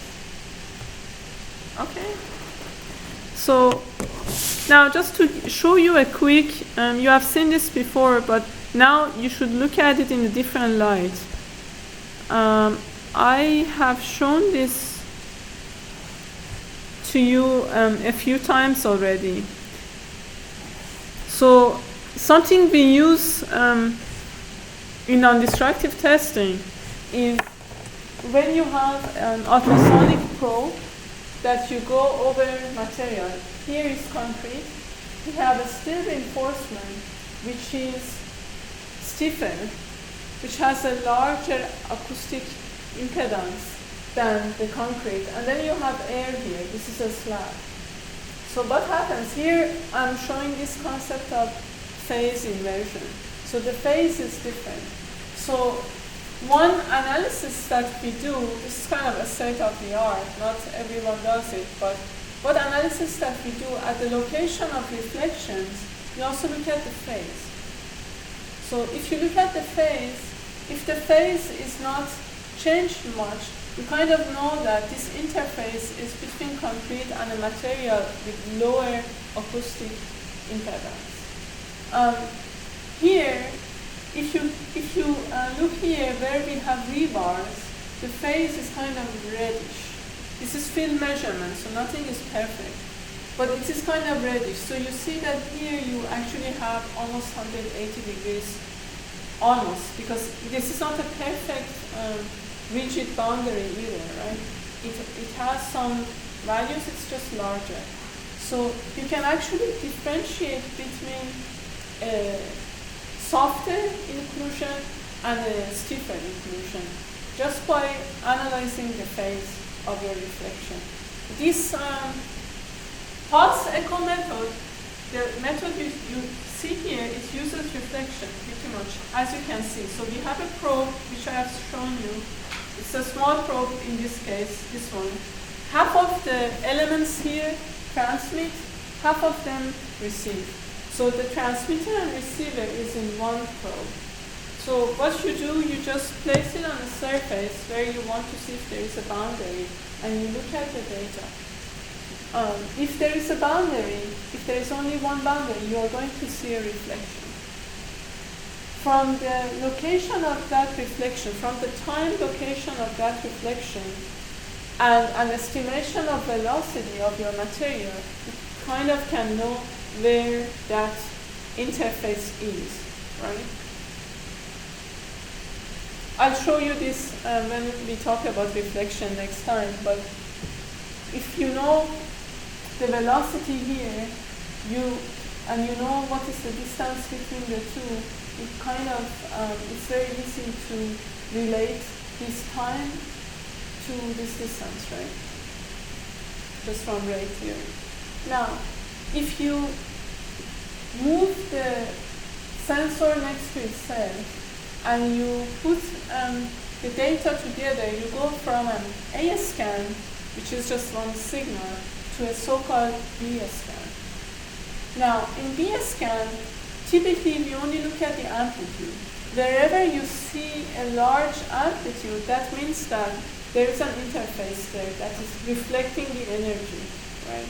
Okay. So now just to show you a quick, you have seen this before, but now you should look at it in a different light. I have shown this to you a few times already. So something we use in non-destructive testing is when you have an ultrasonic probe that you go over material. Here is concrete. We have a steel reinforcement which is stiffer, which has a larger acoustic impedance than the concrete. And then you have air here. This is a slab. So what happens here? I'm showing this concept of phase inversion. So the phase is different. So one analysis that we do, this is kind of a state of the art, not everyone does it, but what analysis that we do at the location of reflections, we also look at the phase. So if you look at the phase, if the phase is not changed much, you kind of know that this interface is between concrete and a material with lower acoustic impedance. Here, if you look here where we have rebars, the phase is kind of reddish. This is field measurement, so nothing is perfect, but it is kind of reddish. So you see that here you actually have almost 180 degrees, almost, because this is not a perfect rigid boundary either, right? It has some values, it's just larger. So you can actually differentiate between a softer inclusion and a stiffer inclusion just by analyzing the phase of your reflection. This pulse echo method, the method you see here, it uses reflection pretty much, as you can see. So we have a probe, which I have shown you. It's a small probe in this case, this one. Half of the elements here transmit, half of them receive. So the transmitter and receiver is in one probe. So what you do, you just place it on a surface where you want to see if there is a boundary, and you look at the data. If there is a boundary, if there is only one boundary, you are going to see a reflection. From the location of that reflection, from the time location of that reflection, and an estimation of velocity of your material, you kind of can know where that interface is, right? I'll show you this when we talk about reflection next time, but if you know the velocity here, you know what is the distance between the two, it kind of, it's very easy to relate this time to this distance, right? Just from right here. Now, if you move the sensor next to itself and you put the data together, you go from an A scan, which is just one signal, to a so-called B scan. Now, in B scan, typically we only look at the amplitude. Wherever you see a large amplitude, that means that there is an interface there that is reflecting the energy, right?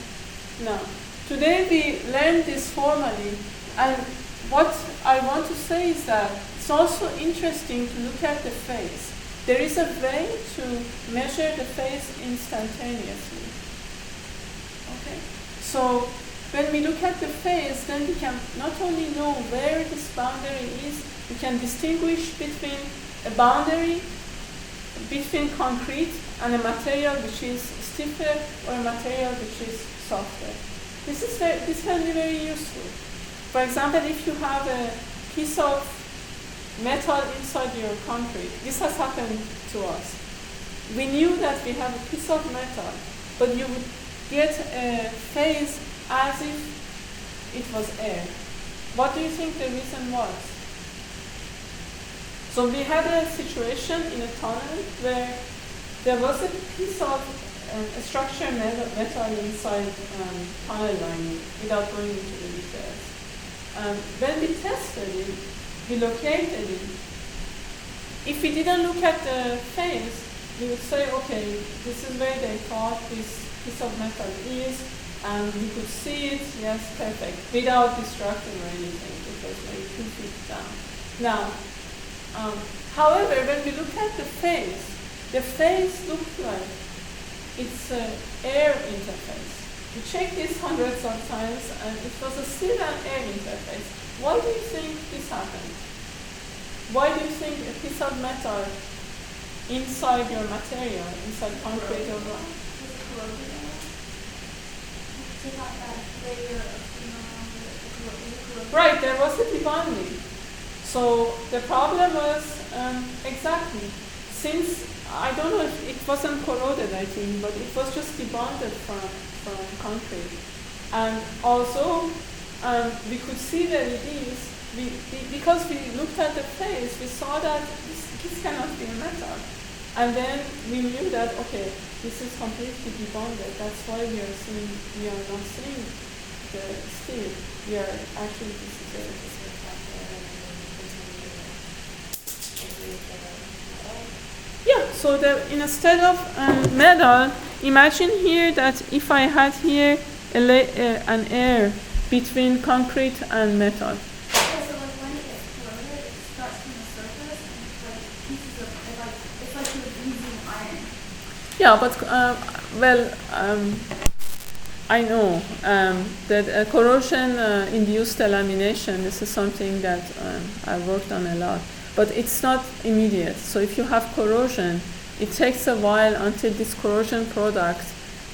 Now, today we learned this formally, and what I want to say is that it's also interesting to look at the phase. There is a way to measure the phase instantaneously. Okay? So when we look at the phase, then we can not only know where this boundary is, we can distinguish between a boundary between concrete and a material which is stiffer or a material which is softer. This can be very useful. For example, if you have a piece of metal inside your concrete, this has happened to us. We knew that we have a piece of metal, but you would get a phase as if it was air. What do you think the reason was? So we had a situation in a tunnel where there was a piece of a structured metal inside tunnel lining, without going into the details. When we tested it, we located it. If we didn't look at the phase, we would say, okay, this is where they thought this piece of metal is, and we could see it, yes, perfect, without distracting or anything. It was maybe 2 feet down. Now, however, when we look at the phase looked like it's an air interface. We checked this hundreds of times, and it was still an air interface. Why do you think this happened? Why do you think a piece of metal inside your material, inside concrete or rock? Right, there was a debonding. So the problem was exactly, since I don't know if it wasn't corroded, I think, but it was just debonded from concrete. And also, we could see the LEDs, because we looked at the phase, we saw that this cannot be a metal. And then we knew that, okay, this is completely debonded. That's why we are not seeing the steel. We are actually, this is a yeah, so instead of metal, imagine here that if I had here an air between concrete and metal.
Yeah, so like when it gets corroded, it starts from the surface and it's like pieces of, it's like you're losing iron.
Yeah, but I know that corrosion-induced lamination, this is something that I worked on a lot. But it's not immediate. So if you have corrosion, it takes a while until this corrosion product,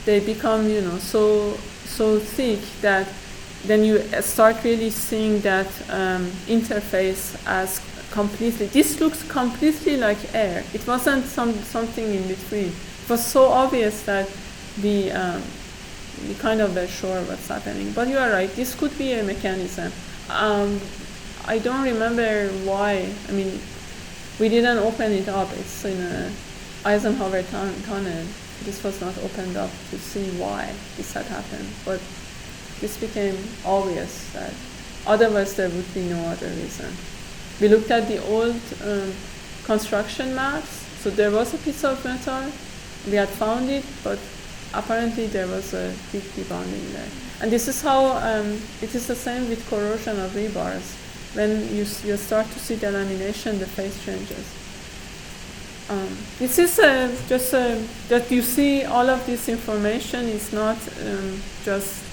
they become, so thick that then you start really seeing that interface as completely. This looks completely like air. It wasn't something in between. It was so obvious that we kind of were sure what's happening. But you are right. This could be a mechanism. I don't remember why. I mean, we didn't open it up. It's in a Eisenhower tunnel. This was not opened up to see why this had happened. But this became obvious that otherwise there would be no other reason. We looked at the old construction maps. So there was a piece of metal. We had found it, but apparently there was a deep debonding there. And this is how it is the same with corrosion of rebars. When you start to see the lamination, the phase changes. This is just that you see all of this information is not just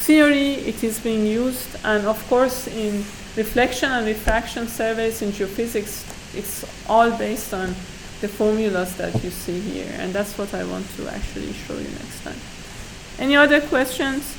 theory, it is being used. And of course, in reflection and refraction surveys in geophysics, it's all based on the formulas that you see here. And that's what I want to actually show you next time. Any other questions?